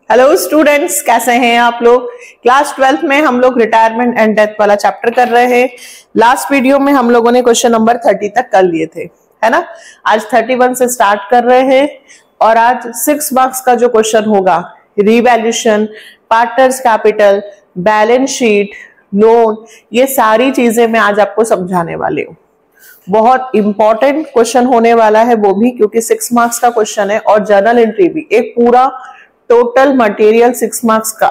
Hello students, कैसे हैं आप लोग। क्लास 12th में हम लोग रिटायरमेंट एंड डेथ वाला चैप्टर कर रहे हैं। लास्ट वीडियो में हम लोगों ने क्वेश्चन नंबर 30 तक कर लिए थे, है ना। आज 31 से स्टार्ट कर रहे हैं और आज 6 मार्क्स का जो क्वेश्चन होगा, revaluation, partners capital, balance sheet, loan, ये सारी चीजें मैं आज आपको समझाने वाली हूँ। बहुत इंपॉर्टेंट क्वेश्चन होने वाला है वो भी, क्योंकि 6 मार्क्स का क्वेश्चन है और जर्नल एंट्री भी, एक पूरा टोटल मटेरियल 6 मार्क्स का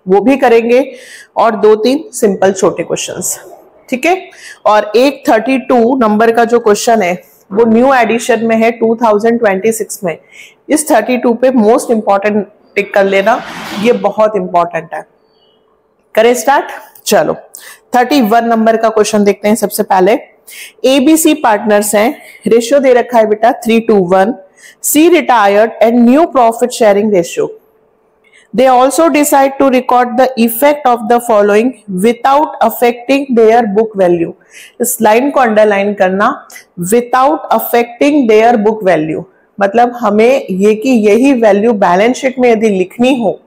वो भी करेंगे और 2-3 सिंपल छोटे क्वेश्चंस, ठीक है। और एक 32 नंबर का जो क्वेश्चन है वो न्यू एडिशन में है 2026 में। इस 32 पे मोस्ट इंपॉर्टेंट टिक कर लेना, ये बहुत इंपॉर्टेंट है। करें स्टार्ट, चलो 31 नंबर का क्वेश्चन देखते हैं। सबसे पहले एबीसी पार्टनर्स हैं, रेशियो दे रखा है बेटा 3:1, C retired and new profit sharing ratio. They also decide to record the effect of the following without affecting their book value. इस लाइन को अंडरलाइन करना, without affecting their book value, मतलब हमें ये कि यही वैल्यू बैलेंस शीट में यदि लिखनी हो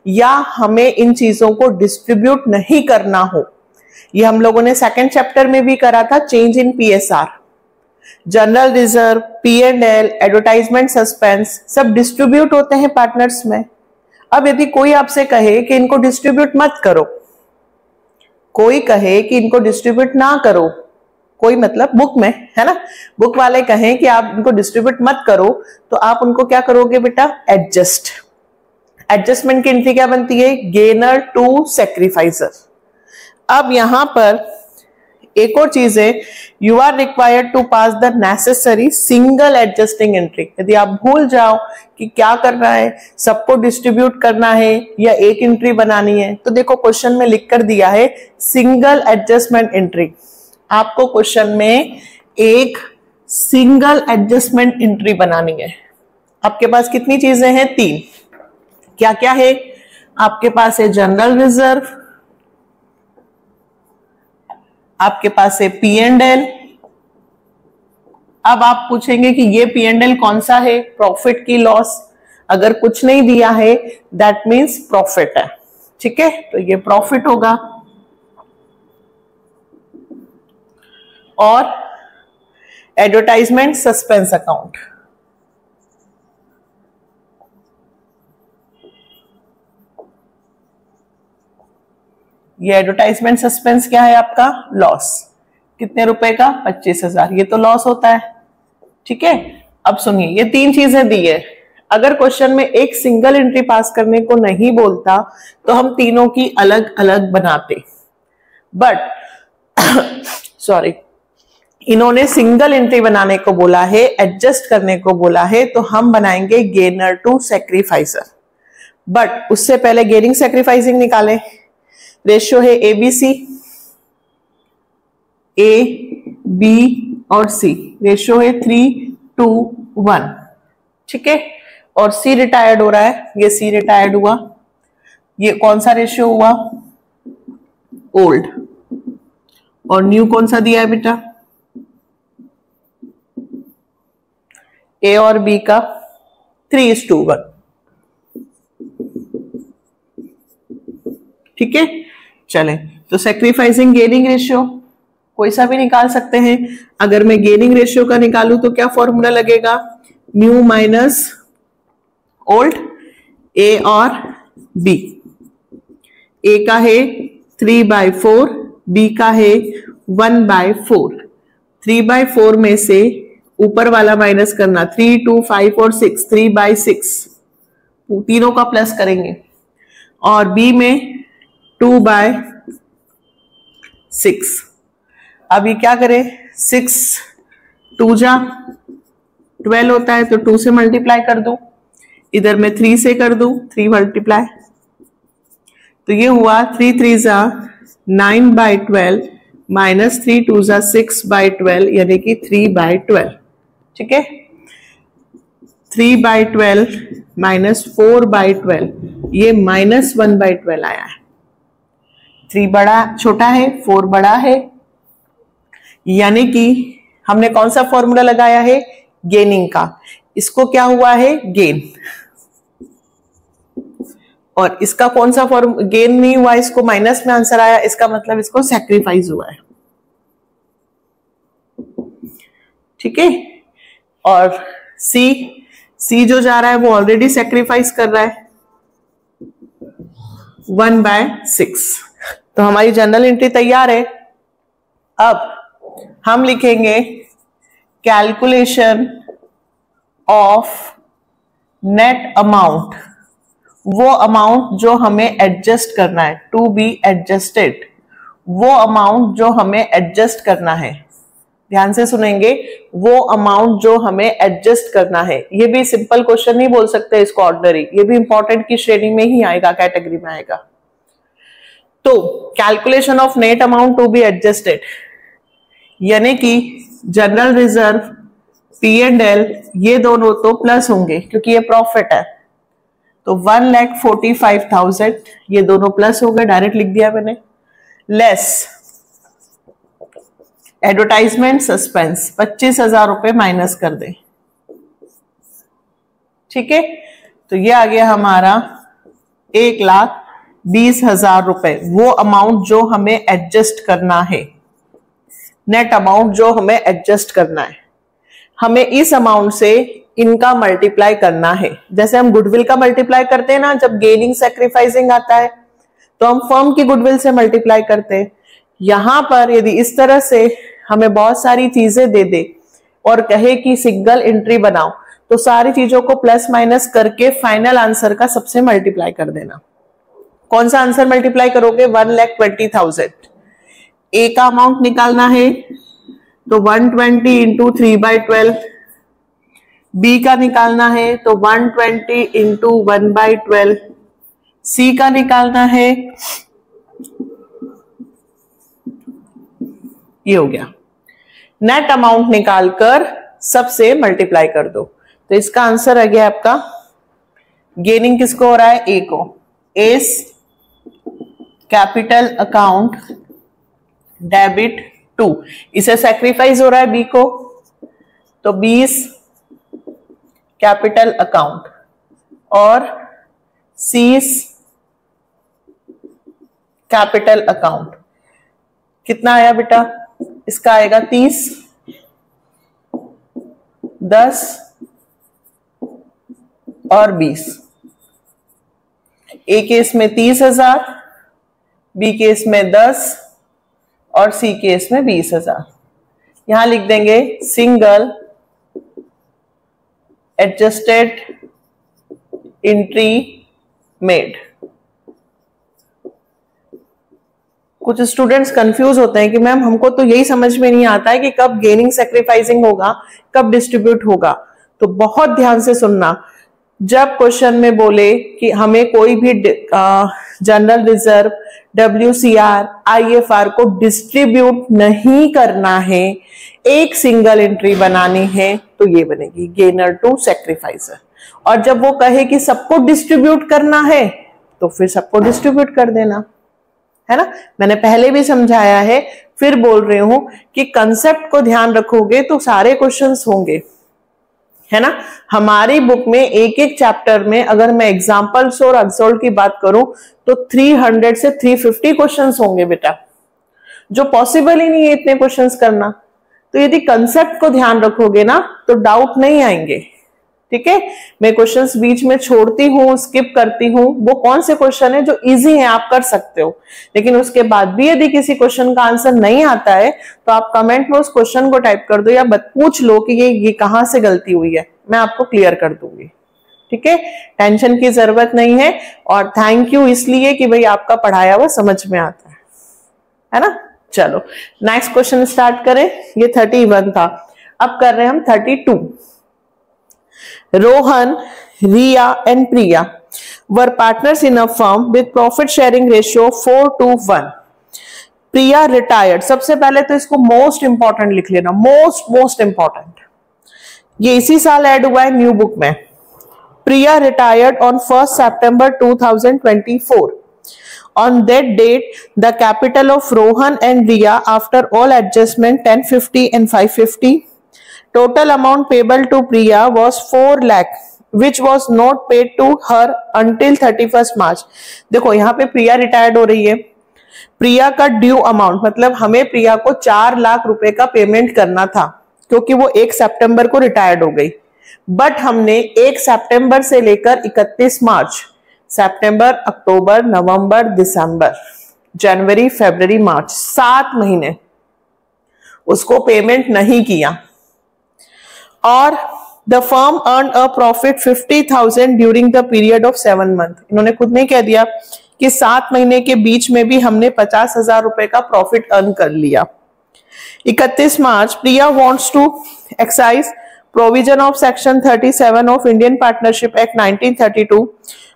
या हमें इन चीजों को डिस्ट्रीब्यूट नहीं करना हो। ये हम लोगों ने सेकंड चैप्टर में भी करा था, change in PSR, general reserve, P&L, advertisement suspense, सब डिस्ट्रीब्यूट होते हैं पार्टनर्स में। अब यदि कोई आपसे कहे कि इनको डिस्ट्रीब्यूट मत करो, कोई कहे कि इनको डिस्ट्रीब्यूट ना करो, कोई मतलब बुक में, है ना, बुक वाले कहें कि आप इनको डिस्ट्रीब्यूट मत करो, तो आप उनको क्या करोगे बेटा, एडजस्ट। एडजस्टमेंट की एंट्री क्या बनती है, गेनर टू सैक्रिफाइसर। अब यहां पर एक और चीज है, you are required to pass the necessary single adjusting entry. यदि आप भूल जाओ कि क्या करना है, सबको डिस्ट्रीब्यूट करना है या एक एंट्री बनानी है, तो देखो क्वेश्चन में लिख कर दिया है सिंगल एडजस्टमेंट एंट्री। आपको क्वेश्चन में एक सिंगल एडजस्टमेंट एंट्री बनानी है। आपके पास कितनी चीजें हैं, 3। क्या क्या है आपके पास, है जनरल रिजर्व, आपके पास है P&L। अब आप पूछेंगे कि ये P&L कौन सा है, प्रॉफिट की लॉस। अगर कुछ नहीं दिया है दैट मींस प्रॉफिट है, ठीक है, तो ये प्रॉफिट होगा। और एडवर्टाइजमेंट सस्पेंस अकाउंट, ये एडवर्टाइजमेंट सस्पेंस क्या है आपका, लॉस। कितने रुपए का, 25,000, ये तो लॉस होता है, ठीक है। अब सुनिए, ये 3 चीजें दी है। अगर क्वेश्चन में एक सिंगल एंट्री पास करने को नहीं बोलता तो हम तीनों की अलग अलग बनाते, बट सॉरी, इन्होंने सिंगल एंट्री बनाने को बोला है, एडजस्ट करने को बोला है, तो हम बनाएंगे गेनर टू सैक्रिफाइसर। बट उससे पहले गेनिंग सैक्रिफाइसिंग निकालें। रेशियो है ABC, A, B और C। रेशियो है 3:1, ठीक है। और C रिटायर्ड हो रहा है, ये C रिटायर्ड हुआ। ये कौन सा रेशियो हुआ, ओल्ड। और न्यू कौन सा दिया है बेटा, A और B का 3:1, ठीक है। चलें, तो सैक्रिफाइसिंग गेनिंग रेशियो कोई सा भी निकाल सकते हैं। अगर मैं गेनिंग रेशियो का निकालूं तो क्या फॉर्मूला लगेगा, न्यू माइनस ओल्ड, A और B। A का है 3/4, B का है 1/4। 3/4 में से ऊपर वाला माइनस करना, 3, 2, 5 और 6, 3/6, तीनों का प्लस करेंगे। और B में 2/6। अब ये क्या करें, 6 2 जा 12 होता है, तो 2 से मल्टीप्लाई कर दूं, इधर मैं 3 से कर दूं, 3 मल्टीप्लाई, तो ये हुआ 3 3 जा 9/12 माइनस 3 2 जा 6/12, यानी कि 3/12, ठीक है। 3/12 माइनस 4/12, ये -1/12 आया है। 3 बड़ा छोटा है, 4 बड़ा है, यानी कि हमने कौन सा फॉर्मूला लगाया है, गेनिंग का। इसको क्या हुआ है, गेन। और इसका कौन सा फॉर्म, गेन नहीं हुआ, इसको माइनस में आंसर आया, इसका मतलब इसको सैक्रिफाइस हुआ है। ठीक है, और सी जो जा रहा है वो ऑलरेडी सैक्रिफाइस कर रहा है 1/6। तो हमारी जनरल एंट्री तैयार है। अब हम लिखेंगे कैलकुलेशन ऑफ नेट अमाउंट, वो अमाउंट जो हमें एडजस्ट करना है, टू बी एडजस्टेड, वो अमाउंट जो हमें एडजस्ट करना है। ध्यान से सुनेंगे, वो अमाउंट जो हमें एडजस्ट करना है। ये भी सिंपल क्वेश्चन नहीं बोल सकते इसको ऑर्डिनरी, ये भी इंपॉर्टेंट की श्रेणी में ही आएगा, कैटेगरी में आएगा। तो calculation of net amount to be adjusted, यानी कि जनरल रिजर्व, P&L, ये दोनों तो प्लस होंगे क्योंकि ये प्रॉफिट है। तो 1,45,000 ये दोनों प्लस हो गए, डायरेक्ट लिख दिया मैंने। लेस एडवर्टाइजमेंट सस्पेंस 25,000 रुपए माइनस कर दे। ठीक है, तो ये आ गया हमारा 1,20,000 रुपए, वो अमाउंट जो हमें एडजस्ट करना है, नेट अमाउंट जो हमें एडजस्ट करना है। हमें इस अमाउंट से इनका मल्टीप्लाई करना है। जैसे हम गुडविल का मल्टीप्लाई करते हैं ना, जब गेनिंग सैक्रिफाइसिंग आता है तो हम फर्म की गुडविल से मल्टीप्लाई करते हैं। यहां पर यदि इस तरह से हमें बहुत सारी चीजें दे दे और कहे कि सिंगल एंट्री बनाओ, तो सारी चीजों को प्लस माइनस करके फाइनल आंसर का सबसे मल्टीप्लाई कर देना। कौन सा आंसर मल्टीप्लाई करोगे? 1,20,000। ए का अमाउंट निकालना है तो 120 इंटू 3/12, बी का निकालना है तो 120 इंटू 1/12, सी का निकालना है, ये हो गया। नेट अमाउंट निकालकर सबसे मल्टीप्लाई कर दो, तो इसका आंसर आ गया आपका, गेनिंग किसको हो रहा है? ए को। एस कैपिटल अकाउंट डेबिट 2, इसे सैक्रिफाइस हो रहा है बी को, तो 20 कैपिटल अकाउंट, और सीस कैपिटल अकाउंट। कितना आया बेटा? इसका आएगा 30, 10 और 20। ए केस में 30,000, बी केस में 10 और सी केस में 20,000। यहां लिख देंगे सिंगल एडजस्टेड एंट्री मेड। कुछ स्टूडेंट्स कंफ्यूज होते हैं कि मैम हमको तो यही समझ में नहीं आता है कि कब गेनिंग सैक्रिफाइसिंग होगा, कब डिस्ट्रीब्यूट होगा। तो बहुत ध्यान से सुनना, जब क्वेश्चन में बोले कि हमें कोई भी जनरल रिजर्व, WCR, IFR को डिस्ट्रीब्यूट नहीं करना है, एक सिंगल एंट्री बनानी है, तो ये बनेगी गेनर टू सैक्रिफाइसर। और जब वो कहे कि सबको डिस्ट्रीब्यूट करना है, तो फिर सबको डिस्ट्रीब्यूट कर देना है ना। मैंने पहले भी समझाया है, फिर बोल रही हूं कि कंसेप्ट को ध्यान रखोगे तो सारे क्वेश्चंस होंगे, है ना। हमारी बुक में एक एक चैप्टर में अगर मैं एग्जांपल्स और अनसोल्ड की बात करूं तो 300 से 350 क्वेश्चंस होंगे बेटा, जो पॉसिबल ही नहीं है इतने क्वेश्चंस करना। तो यदि कंसेप्ट को ध्यान रखोगे ना तो डाउट नहीं आएंगे। ठीक है, मैं क्वेश्चंस बीच में छोड़ती हूँ, स्किप करती हूँ, वो कौन से क्वेश्चन है जो इजी है, आप कर सकते हो। लेकिन उसके बाद भी यदि किसी क्वेश्चन का आंसर नहीं आता है तो आप कमेंट में उस क्वेश्चन को टाइप कर दो या पूछ लो कि ये कहां से गलती हुई है, मैं आपको क्लियर कर दूंगी। ठीक है, टेंशन की जरूरत नहीं है। और थैंक यू इसलिए कि भाई आपका पढ़ाया हुआ समझ में आता है ना। चलो नेक्स्ट क्वेश्चन स्टार्ट करें। ये 31 था, अब कर रहे हैं हम 32। Rohan, Riya and Priya were partners in a firm with profit sharing ratio 4:1. Priya retired. सबसे पहले तो इसको मोस्ट इंपॉर्टेंट लिख लेना, मोस्ट इंपॉर्टेंट। ये इसी साल ऐड हुआ है न्यू बुक में। Priya retired on 1st September 2024. On that date, the capital of Rohan and Riya after all adjustment 1050 and 550. Total amount payable to Priya was 4 lakh which was not paid to her until 31st March। देखो यहाँ पे प्रिया retired हो रही है, प्रिया का due amount मतलब हमें प्रिया को 4 लाख रुपए का पेमेंट करना था क्योंकि वो 1 सितंबर को रिटायर्ड हो गई, बट हमने 1 सितंबर से लेकर 31 मार्च, सितंबर, अक्टूबर, नवंबर, दिसंबर, जनवरी, फरवरी, मार्च 7 महीने उसको पेमेंट नहीं किया। और the firm earn a profit 50,000 during the period of 7 month. इन्होंने खुद ने कह दिया कि 7 महीने के बीच में भी हमने 50,000 रुपए का प्रॉफिट अर्न कर लिया। 31 March, Priya wants to excise provision of section 37 of Indian Partnership Act 1932,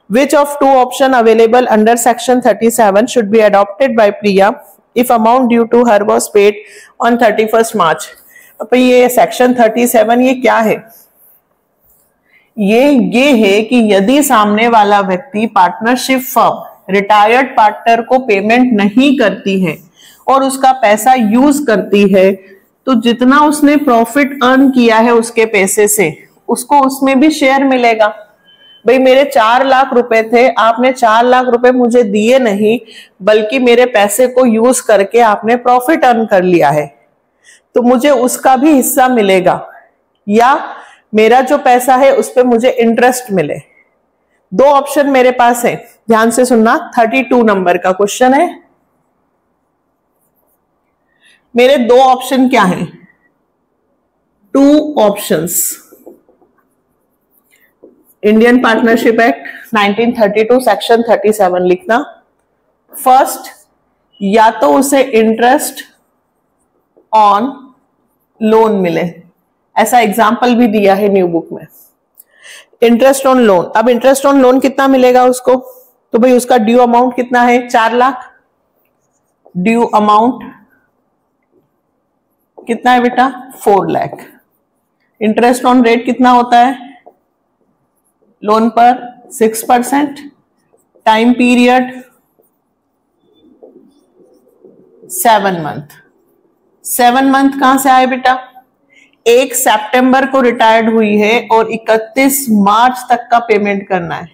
which of two option available under section 37 should be adopted by Priya if amount due to her was paid on 31st March। अब ये section 37 ये क्या है? ये है कि यदि सामने वाला व्यक्ति पार्टनरशिप फर्म रिटायर्ड पार्टनर को पेमेंट नहीं करती है और उसका पैसा यूज करती है, तो जितना उसने प्रॉफिट अर्न किया है उसके पैसे से उसको उसमें भी शेयर मिलेगा। भाई मेरे 4 लाख रुपए थे, आपने 4 लाख रुपए मुझे दिए नहीं बल्कि मेरे पैसे को यूज करके आपने प्रॉफिट अर्न कर लिया है, तो मुझे उसका भी हिस्सा मिलेगा या मेरा जो पैसा है उस पे मुझे इंटरेस्ट मिले। 2 ऑप्शन मेरे पास है, ध्यान से सुनना। 32 नंबर का क्वेश्चन है। मेरे 2 ऑप्शन क्या हैं? 2 options. Indian Partnership Act 1932 section 37 लिखना। फर्स्ट, या तो उसे इंटरेस्ट ऑन लोन मिले, ऐसा एग्जाम्पल भी दिया है न्यू बुक में, इंटरेस्ट ऑन लोन। अब इंटरेस्ट ऑन लोन कितना मिलेगा उसको? तो भाई उसका ड्यू अमाउंट कितना है? 4 लाख। ड्यू अमाउंट कितना है बेटा? 4 लाख। इंटरेस्ट ऑन रेट कितना होता है लोन पर? 6%। Time period 7 month. 7 मंथ कहां से आए बेटा? 1 सितंबर को रिटायर्ड हुई है और 31 मार्च तक का पेमेंट करना है।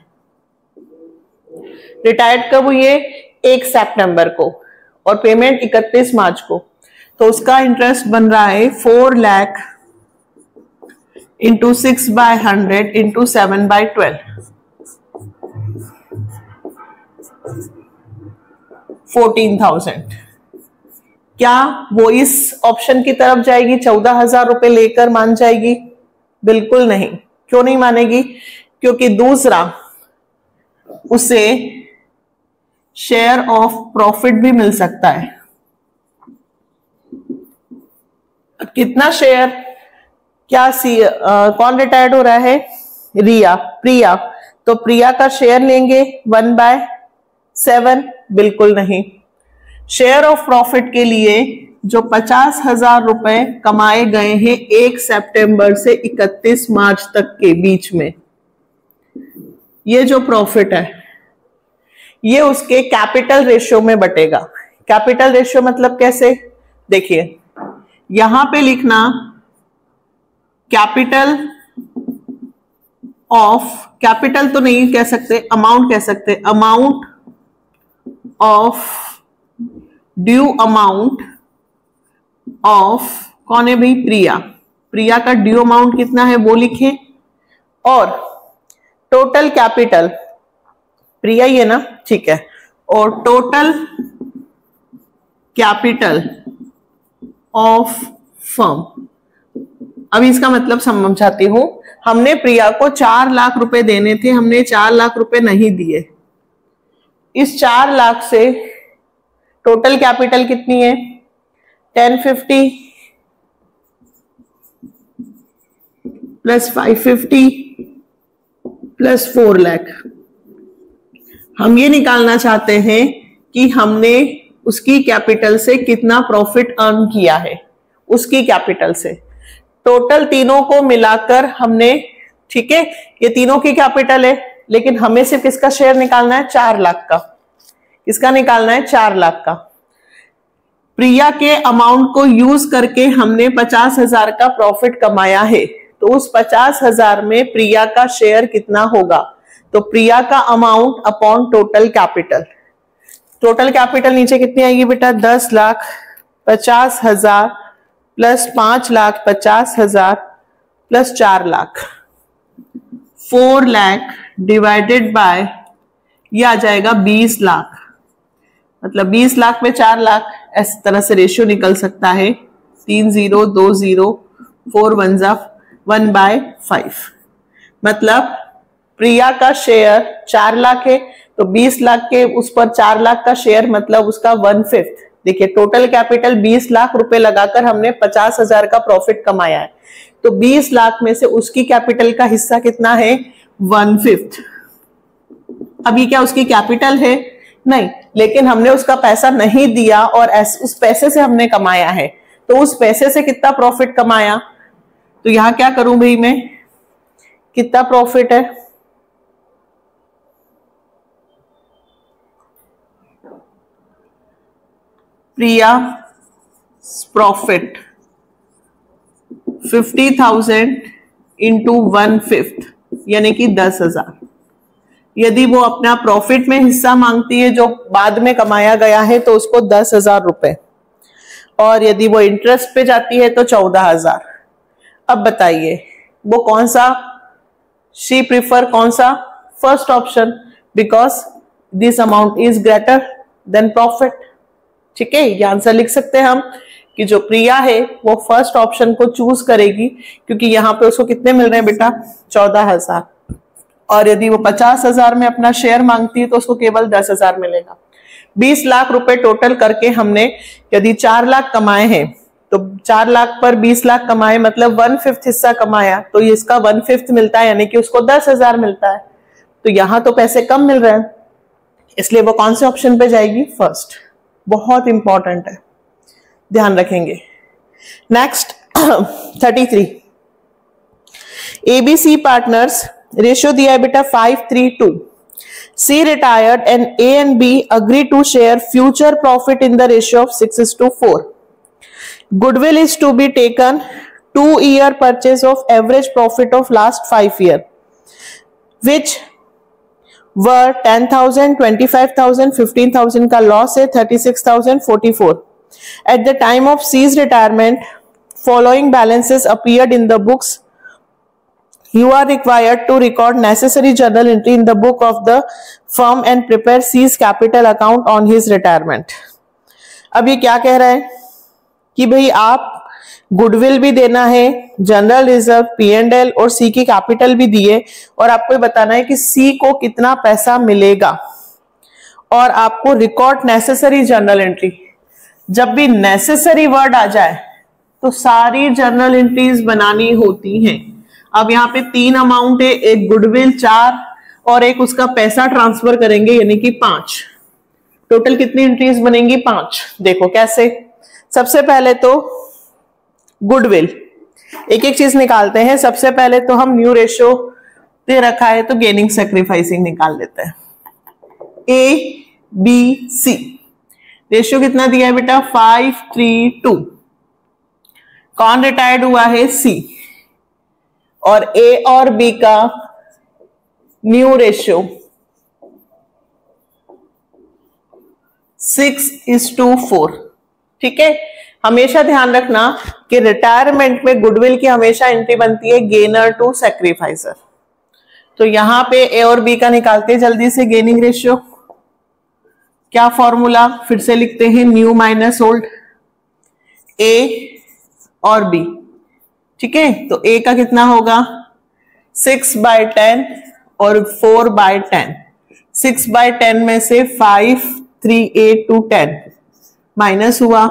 रिटायर्ड कब हुई है? 1 सितंबर को और पेमेंट 31 मार्च को, तो उसका इंटरेस्ट बन रहा है 4 लाख इंटू 6/100 इंटू 7/12, 14,000। क्या वो इस ऑप्शन की तरफ जाएगी? 14,000 रुपए लेकर मान जाएगी? बिल्कुल नहीं। क्यों नहीं मानेगी? क्योंकि दूसरा, उसे शेयर ऑफ प्रॉफिट भी मिल सकता है। कितना शेयर? क्या कौन रिटायर्ड हो रहा है? प्रिया। तो प्रिया का शेयर लेंगे 1/7? बिल्कुल नहीं। शेयर ऑफ प्रॉफिट के लिए जो 50,000 रुपए कमाए गए हैं 1 सितंबर से 31 मार्च तक के बीच में, ये जो प्रॉफिट है ये उसके कैपिटल रेशियो में बटेगा। कैपिटल रेशियो मतलब कैसे? देखिए यहां पे लिखना कैपिटल ऑफ, कैपिटल तो नहीं कह सकते, अमाउंट कह सकते, amount of due amount of, कौन है भाई? प्रिया का ड्यू अमाउंट कितना है वो लिखें, और टोटल कैपिटल, प्रिया ये ना, ठीक है, और टोटल कैपिटल ऑफ फर्म। अब इसका मतलब समझाती हूं। हमने प्रिया को 4 लाख रुपए देने थे, हमने 4 लाख रुपए नहीं दिए। इस 4 लाख से टोटल कैपिटल कितनी है? 1050 प्लस 550 प्लस 4 लाख। हम ये निकालना चाहते हैं कि हमने उसकी कैपिटल से कितना प्रॉफिट अर्न किया है, उसकी कैपिटल से। टोटल तीनों को मिलाकर हमने, ठीक है, ये तीनों की कैपिटल है, लेकिन हमें सिर्फ इसका शेयर निकालना है 4 लाख का। किसका निकालना है? 4 लाख का। प्रिया के अमाउंट को यूज करके हमने 50,000 का प्रॉफिट कमाया है, तो उस 50,000 में प्रिया का शेयर कितना होगा? तो प्रिया का amount upon total capital, total capital नीचे कितनी आएगी बेटा? 10,50,000 plus 5,50,000 plus 4 lakh, 4 lakh divided bye ये आ जाएगा 20 लाख, मतलब 20 लाख में 4 लाख, इस तरह से रेशियो निकल सकता है 3 0 2 0 4 1 1/5। मतलब प्रिया का शेयर 4 लाख है, तो 20 लाख के उस पर 4 लाख का शेयर मतलब उसका 1/5। देखिए टोटल कैपिटल 20 लाख रुपए लगाकर हमने 50,000 का प्रॉफिट कमाया है, तो 20 लाख में से उसकी कैपिटल का हिस्सा कितना है? 1/5। अभी क्या उसकी कैपिटल है? नहीं, लेकिन हमने उसका पैसा नहीं दिया और उस पैसे से हमने कमाया है, तो उस पैसे से कितना प्रॉफिट कमाया? तो यहां क्या करूं भाई मैं, कितना प्रॉफिट है? प्रिया प्रॉफिट 50,000 इंटू 1/5 यानी कि 10,000। यदि वो अपना प्रॉफिट में हिस्सा मांगती है जो बाद में कमाया गया है तो उसको 10,000 रुपए, और यदि वो इंटरेस्ट पे जाती है तो 14,000। अब बताइए वो कौन सा, शी प्रिफर कौन सा? First option, because this amount is greater than profit. ठीक है, ये आंसर लिख सकते हैं हम कि जो प्रिया है वो फर्स्ट ऑप्शन को चूज करेगी, क्योंकि यहाँ पे उसको कितने मिल रहे हैं बेटा? 14,000, और यदि वो 50,000 में अपना शेयर मांगती है तो उसको केवल 10,000 मिलेगा। 20 लाख रुपए टोटल करके हमने यदि 4 लाख कमाए हैं, तो 4 लाख पर 20 लाख कमाए मतलब 1/5 हिस्सा कमाया, तो इसका 1/5 मिलता है, यानी कि उसको 10,000 मिलता है। तो यहां तो पैसे कम मिल रहे हैं, इसलिए वो कौन से ऑप्शन पे जाएगी? फर्स्ट। बहुत इंपॉर्टेंट है, ध्यान रखेंगे। नेक्स्ट 33, एबीसी पार्टनर्स, रेशियो दिया है बेटा 5:3:2। C retired and A and B agree to share future profit in the ratio of 6:4. Goodwill is to be taken 2-year purchase of average profit of last 5 years, which were 10,000, 25,000, 15,000 का loss है, 36,044. At the time of C's retirement, following balances appeared in the books. You are required to record necessary journal entry in the book of the firm and prepare C's capital account on his retirement. अब ये क्या कह रहा है कि भाई आप goodwill भी देना है, जनरल रिजर्व, P&L और सी की कैपिटल भी दिए, और आपको बताना है कि सी को कितना पैसा मिलेगा, और आपको रिकॉर्ड नेसेसरी जर्नल एंट्री। जब भी नेसेसरी वर्ड आ जाए तो सारी जर्नल एंट्रीज बनानी होती हैं। अब यहाँ पे 3 अमाउंट है, एक गुडविल 4 और एक उसका पैसा ट्रांसफर करेंगे यानी कि 5। टोटल कितनी एंट्रीज बनेंगी? 5। देखो कैसे, सबसे पहले तो गुडविल, एक एक चीज निकालते हैं। सबसे पहले तो हम न्यू रेशियो दे रखा है तो गेनिंग सैक्रिफाइसिंग निकाल लेते हैं। ए बी सी रेशियो कितना दिया है बेटा? 5:3:2। कौन रिटायर्ड हुआ है? सी। और ए और बी का न्यू रेशियो 6:4। ठीक है, हमेशा ध्यान रखना कि रिटायरमेंट में गुडविल की हमेशा एंट्री बनती है गेनर टू सैक्रिफाइसर। तो यहां पे ए और बी का निकालते हैं जल्दी से गेनिंग रेशियो। क्या फॉर्मूला? फिर से लिखते हैं, न्यू माइनस ओल्ड, ए और बी। ठीक है, तो ए का कितना होगा? 6/10 और 4/10। 6/10 में से 5, 3, 8, 2, 10 माइनस हुआ,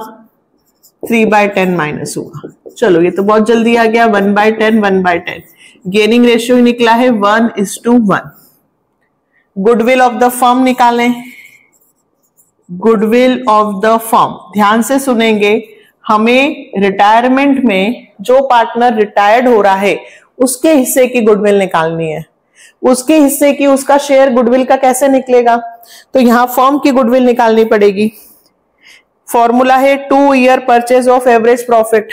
3/10 माइनस हुआ। चलो ये तो बहुत जल्दी आ गया, 1/10, 1/10। गेनिंग रेशियो निकला है 1:1। गुडविल ऑफ द फर्म निकालें। गुडविल ऑफ द फर्म, ध्यान से सुनेंगे, हमें रिटायरमेंट में जो पार्टनर रिटायर्ड हो रहा है उसके हिस्से की गुडविल निकालनी है। उसके हिस्से की, उसका शेयर गुडविल का कैसे निकलेगा? तो यहां फर्म की गुडविल निकालनी पड़ेगी। फॉर्मूला है 2 year purchase of average profit.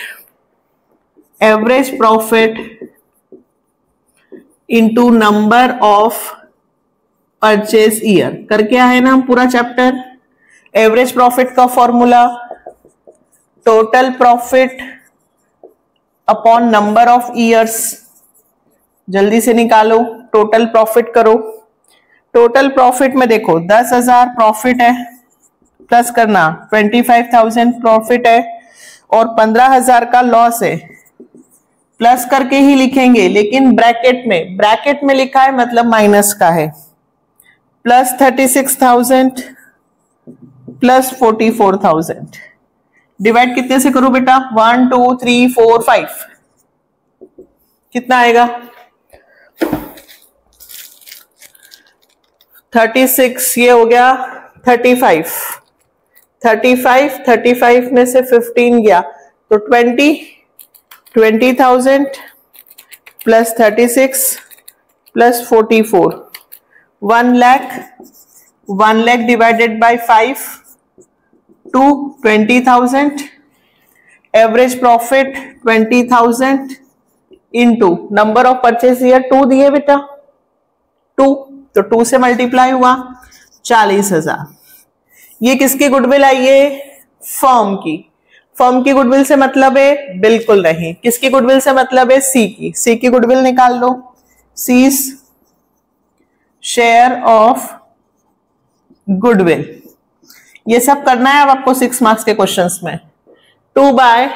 Average profit into number of purchase year करके आए ना हम पूरा चैप्टर। एवरेज प्रॉफिट का formula total profit upon number of years, जल्दी से निकालो, टोटल प्रॉफिट करो। टोटल प्रॉफिट में देखो 10,000 प्रॉफिट है, प्लस करना 25,000 प्रॉफिट है और 15,000 का लॉस है, प्लस करके ही लिखेंगे लेकिन ब्रैकेट में लिखा है मतलब माइनस का है। प्लस 36,000 प्लस 44,000 डिवाइड कितने से करो बेटा, 1 2 3 4 5, कितना आएगा 36, ये हो गया 35, 35 में से 15 गया तो 20,000 plus 36 plus 44, 1 lakh divided by 5 to 20,000, average profit 20,000 into number of purchase year 2 दिए बेटा, 2 तो 2 से मल्टीप्लाई हुआ 40,000। ये किसकी गुडविल आई है, फर्म की गुडविल से मतलब है, बिल्कुल नहीं। किसकी गुडविल से मतलब है, सी की गुडविल निकाल लो, सीज शेयर ऑफ गुडविल। ये सब करना है अब आपको 6 मार्क्स के क्वेश्चंस में। 2/10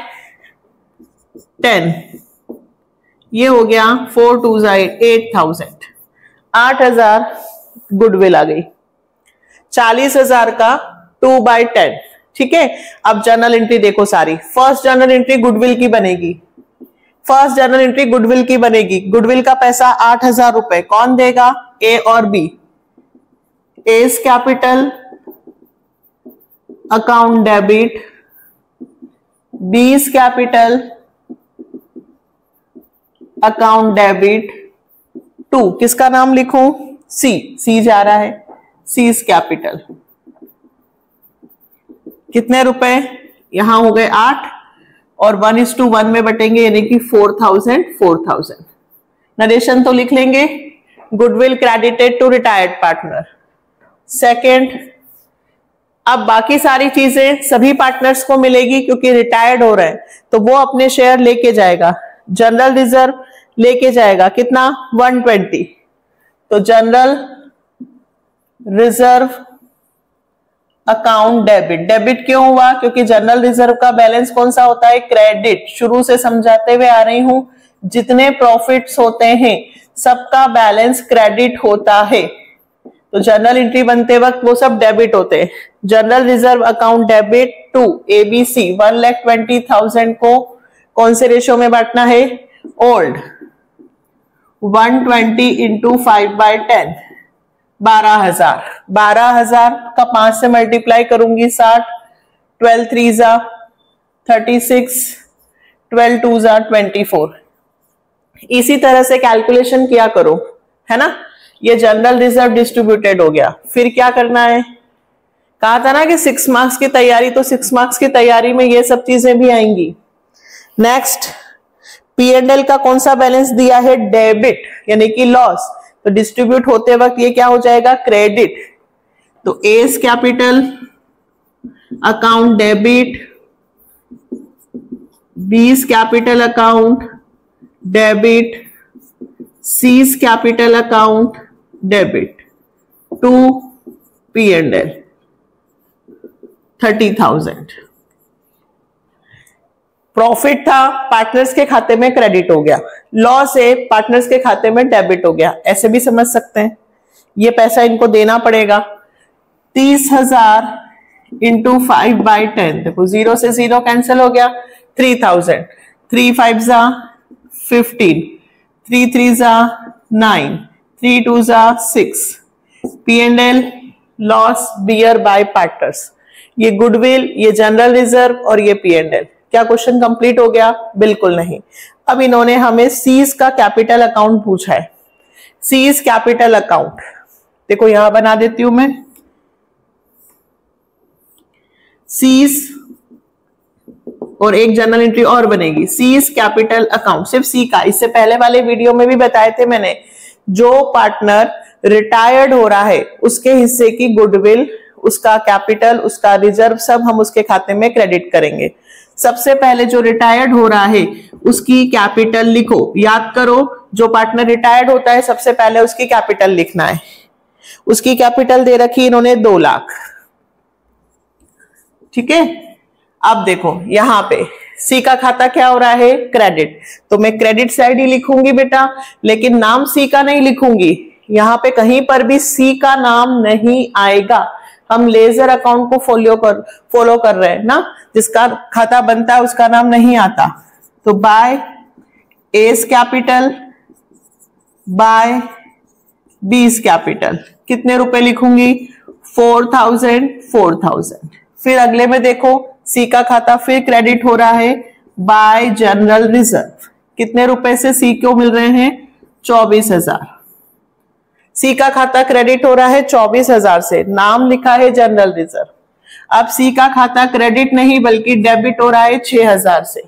ये हो गया 4 2 8,000, 8,000 गुडविल आ गई। 40,000 का 2/10, ठीक है। अब जर्नल एंट्री देखो सारी। फर्स्ट जर्नल एंट्री गुडविल की बनेगी। गुडविल का पैसा 8,000 रुपए कौन देगा, ए और B. A's capital account debit, B's capital account debit to, किसका नाम लिखूं, सी जा रहा है, सीज कैपिटल। कितने रुपए, यहां हो गए 8 और 1:1 में बटेंगे यानी कि 4,000। नरेशन तो लिख लेंगे, goodwill credited to retired partner. Second, अब बाकी सारी चीजें सभी पार्टनर्स को मिलेगी क्योंकि रिटायर्ड हो रहे हैं तो वो अपने शेयर लेके जाएगा। जनरल रिजर्व लेके जाएगा कितना, 120। तो जनरल रिजर्व अकाउंट डेबिट क्यों हुआ, क्योंकि जनरल रिजर्व का बैलेंस कौन सा होता है, क्रेडिट। शुरू से समझाते हुए आ रही हूं, जितने प्रॉफिट्स होते हैं सबका बैलेंस क्रेडिट होता है। तो जनरल एंट्री बनते वक्त वो सब डेबिट होते हैं। General reserve account debit to ABC 1,20,000 को कौन से रेशो में बांटना है, ओल्ड। 120 इंटू 5/10 12,000 का 5 से मल्टीप्लाई करूंगी 60, 12 3 36, 12 2 24। इसी तरह से कैलकुलेशन किया करो, है ना। ये जनरल रिजर्व डिस्ट्रीब्यूटेड हो गया। फिर क्या करना है, कहा था ना कि 6 मार्क्स की तैयारी, तो 6 मार्क्स की तैयारी में ये सब चीजें भी आएंगी। नेक्स्ट, P&L का कौन सा बैलेंस दिया है, डेबिट यानी कि लॉस। तो डिस्ट्रीब्यूट होते वक्त ये क्या हो जाएगा, क्रेडिट। तो A's capital account debit, B's capital account debit, C's capital account debit to P&L 30,000। Profit था, पार्टनर्स के खाते में क्रेडिट हो गया। लॉस है, पार्टनर्स के खाते में डेबिट हो गया। ऐसे भी समझ सकते हैं। ये पैसा इनको देना पड़ेगा। 30,000 इंटू 5/10, देखो 0 से 0 कैंसिल हो गया, 3,000। 3 5 15, 3 3 9, 3 2 6। P&L loss bear bye partners. ये गुडविल, ये जनरल रिजर्व और ये P&L। क्या क्वेश्चन कंप्लीट हो गया, बिल्कुल नहीं। अब इन्होंने हमें सीज का कैपिटल अकाउंट पूछा है। सीज कैपिटल अकाउंट देखो यहां बना देती हूं मैं, सीज और एक जर्नल एंट्री और बनेगी, सीज कैपिटल अकाउंट, सिर्फ सी का। इससे पहले वाले वीडियो में भी बताए थे मैंने जो पार्टनर रिटायर्ड हो रहा है उसके हिस्से की गुडविल, उसका कैपिटल, उसका रिजर्व सब हम उसके खाते में क्रेडिट करेंगे। सबसे पहले जो रिटायर्ड हो रहा है उसकी कैपिटल लिखो। याद करो, जो पार्टनर रिटायर्ड होता है सबसे पहले उसकी कैपिटल लिखना है। उसकी कैपिटल दे रखी इन्होंने 2 लाख। ठीक है, अब देखो यहां पे सी का खाता क्या हो रहा है, क्रेडिट, तो मैं क्रेडिट साइड ही लिखूंगी बेटा, लेकिन नाम सी का नहीं लिखूंगी। यहां पे कहीं पर भी सी का नाम नहीं आएगा। हम लेजर अकाउंट को फॉलो कर रहे हैं ना, जिसका खाता बनता है उसका नाम नहीं आता। तो बाय एस कैपिटल बाय बीस कैपिटल कितने रुपए लिखूंगी, 4000। फिर अगले में देखो सी का खाता फिर क्रेडिट हो रहा है बाय जनरल रिजर्व। कितने रुपए से सी को मिल रहे हैं, 24,000। सी का खाता क्रेडिट हो रहा है 24,000 से, नाम लिखा है जनरल रिजर्व। अब सी का खाता क्रेडिट नहीं बल्कि डेबिट हो रहा है 6,000 से,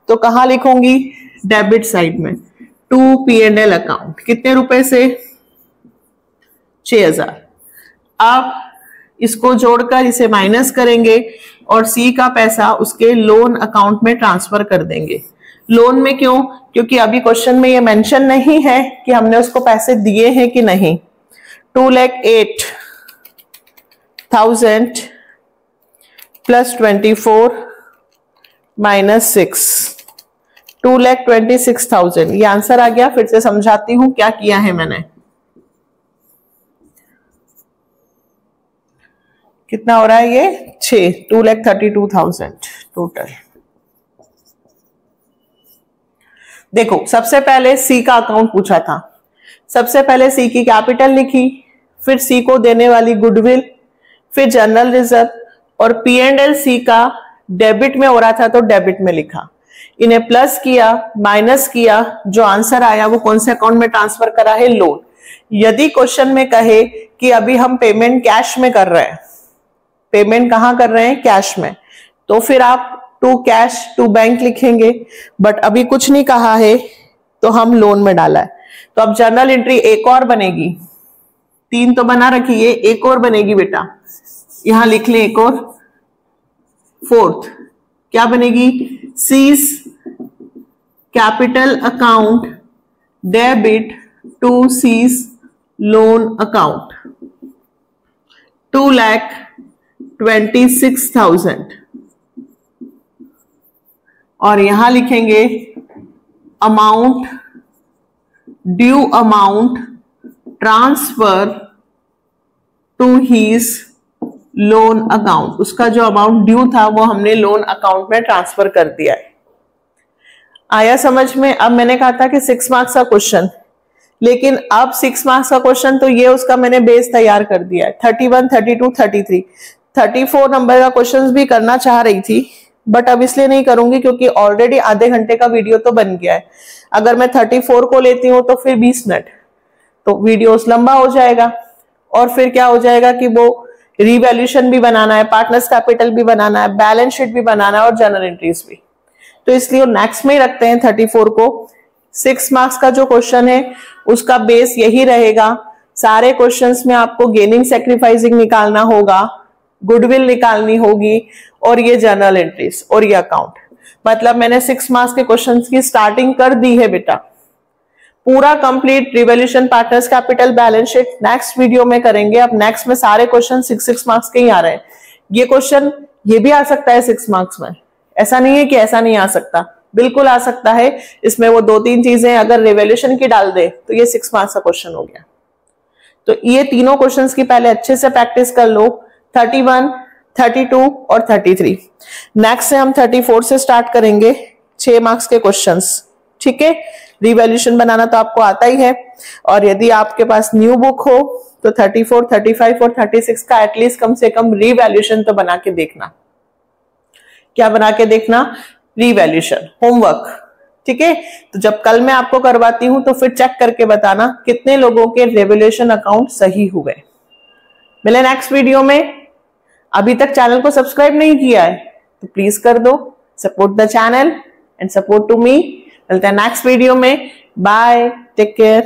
तो कहां लिखूंगी, डेबिट साइड में, टू P&L अकाउंट। कितने रुपए से, 6,000। अब इसको जोड़कर इसे माइनस करेंगे और सी का पैसा उसके लोन अकाउंट में ट्रांसफर कर देंगे। लोन में क्यों, क्योंकि अभी क्वेश्चन में ये मेंशन नहीं है कि हमने उसको पैसे दिए हैं कि नहीं। 2,08,000 प्लस 24 माइनस 6, 2,26,000। ये आंसर आ गया। फिर से समझाती हूं क्या किया है मैंने। कितना हो रहा है ये, 6, 2,32,000 टोटल। देखो सबसे पहले सी का अकाउंट पूछा था, सबसे पहले सी की कैपिटल लिखी, फिर सी को देने वाली गुडविल, फिर जनरल रिजर्व, और P&L सी का डेबिट में हो रहा था तो डेबिट में लिखा। इन्हें प्लस किया, माइनस किया, जो आंसर आया वो कौन से अकाउंट में ट्रांसफर करा है, लोन। यदि क्वेश्चन में कहे कि अभी हम पेमेंट कैश में कर रहे हैं, पेमेंट कहां कर रहे हैं, कैश में, तो फिर आप टू कैश टू बैंक लिखेंगे। बट अभी कुछ नहीं कहा है तो हम लोन में डाला है। तो अब जर्नल एंट्री एक और बनेगी, 3 तो बना रखी है, एक और बनेगी बेटा, यहां लिख लें एक और, 4th क्या बनेगी, C's capital account debit to C's loan account, 2,26,000। और यहां लिखेंगे amount, due amount transfer to his loan account. उसका जो अमाउंट ड्यू था वो हमने लोन अकाउंट में ट्रांसफर कर दिया है। आया समझ में। अब मैंने कहा था कि 6 मार्क्स का क्वेश्चन, लेकिन अब 6 मार्क्स का क्वेश्चन तो ये उसका मैंने बेस तैयार कर दिया है। 31, 32, 33, 34 नंबर का क्वेश्चन भी करना चाह रही थी, बट अब इसलिए नहीं करूंगी क्योंकि ऑलरेडी आधे घंटे का वीडियो तो बन गया है। अगर मैं 34 को लेती हूँ तो फिर 20 मिनट, तो वीडियो लंबा हो जाएगा, और फिर क्या हो जाएगा कि वो रिवैल्यूएशन भी बनाना है, पार्टनर्स कैपिटल भी बनाना है, बैलेंस शीट भी बनाना है और जर्नल एंट्रीज भी। तो इसलिए नेक्स्ट में ही रखते हैं 34 को। 6 मार्क्स का जो क्वेश्चन है उसका बेस यही रहेगा। सारे क्वेश्चंस में आपको गेनिंग सैक्रिफाइसिंग निकालना होगा, गुडविल निकालनी होगी, और ये जर्नल एंट्रीज और ये अकाउंट। मतलब मैंने 6 मार्क्स के क्वेश्चंस की स्टार्टिंग कर दी है बेटा। पूरा complete revaluation, partners capital, balance sheet next video में करेंगे। अब नेक्स्ट में सारे क्वेश्चन 6 मार्क्स के ही आ रहे हैं। ये क्वेश्चन ये भी आ सकता है 6 मार्क्स में, ऐसा नहीं है कि ऐसा नहीं आ सकता, बिल्कुल आ सकता है। इसमें वो 2-3 चीजें अगर रिवैल्यूएशन की डाल दे तो ये 6 मार्क्स का क्वेश्चन हो गया। तो ये तीनों क्वेश्चंस की पहले अच्छे से प्रैक्टिस कर लो, 31, 32 और 33। नेक्स्ट से हम 34 से स्टार्ट करेंगे, 6 मार्क्स के क्वेश्चंस। ठीक है, रिवैल्यूएशन बनाना तो आपको आता ही है, और यदि आपके पास न्यू बुक हो तो 34, 35 और 36 का एटलीस्ट कम से कम रिवैल्यूएशन तो बना के देखना। क्या बना के देखना, रिवैल्यूएशन होमवर्क। ठीक है, तो जब कल मैं आपको करवाती हूं तो फिर चेक करके बताना कितने लोगों के रिवैल्यूएशन अकाउंट सही हुए। मिले नेक्स्ट वीडियो में। अभी तक चैनल को सब्सक्राइब नहीं किया है तो प्लीज कर दो, support the channel and support to me. मिलते हैं नेक्स्ट वीडियो में। Bye, take care.